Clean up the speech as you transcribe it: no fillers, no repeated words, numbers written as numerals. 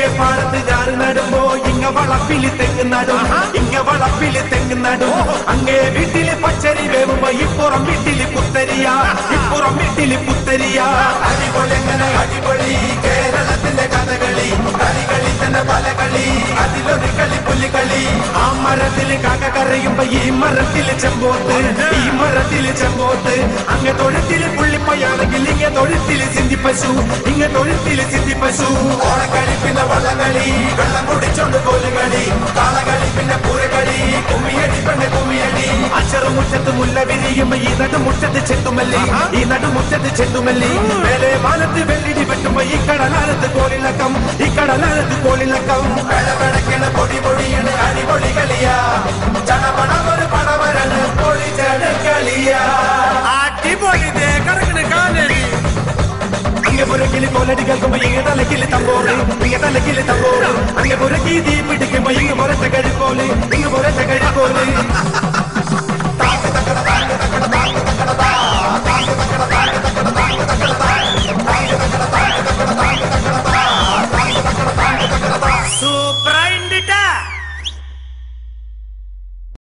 അങ്ങേ പാടത്ത് ഞാറ് നടുമ്പോ ഇങ്ങ വളപ്പില് തെങ്ങ് നടും ഇങ്ങ വളപ്പില് തെങ്ങ് നടും അങ്ങേ വീട്ടില് പച്ചരി വേവുമ്പോ ഇപ്പുറം വീട്ടില് പുത്തരിയ ഇപ്പുറം വീട്ടില് പുത്തരിയ അടിപൊളി എങ്ങനെ അടിപൊളി കേരളത്തിന്റെ കഥകളി കളികളി തന്നെ പല കളി അതിലൊരു കളി പുലികളി ആ മരത്തില് കാക്ക കരയുമ്പോ ഈ മരത്തില് ചെമ്പോത്ത് ഈ മരത്തില് ചെമ്പോത്ത് അങ്ങ് തൊഴുത്തില് പുള്ളിപ്പയാണെങ്കിൽ ഇങ്ങ തൊഴുത്തില് സിന്ധി പശു ഇങ്ങ തൊഴുത്തില് സിന്ധി പശു ഓണക്കളി പിന്നെ വള്ളംകളി വെള്ളം കുടിച്ചോണ്ട് കോലുകളി കാളകളി പിന്നെ പൂരകളി കുമ്മിയടി പെണ്ണ് കുമ്മിയടി അച്ചറുമുറ്റത്ത് മുല്ല വിരിയുമ്പോ ഈ നടുമുറ്റത്ത് ചെത്തുമല്ലി ഈ നടുമുറ്റത്ത് ചെത്തുമല്ലി മേലെ മാനത്ത് വെള്ളിടി വെട്ടുമ്പോ ഈ കടലാലത്ത് കോളിളക്കം ഈ കടലാലത്ത് കോളിളക്കം വെളവെടക്കണ പൊടി പൊടിയണ അടിപൊളി കളിയാ ചടപടമൊരു പടവരണ് പൊളിച്ചട കളിയാ അടിപൊളി കിടക്കണ കാലടി അങ്ങ് പുരക്കില് കോലടി കേൾക്കുമ്പോ ഇങ്ങ തലക്കില് തമ്പോറ് ഇങ്ങ തലക്കില് തമ്പോറ് അങ്ങ് പുരക്കി തീ പിടിക്കുമ്പോ ഇങ്ങ് പുറത്തെ കഴിപ്പോലെ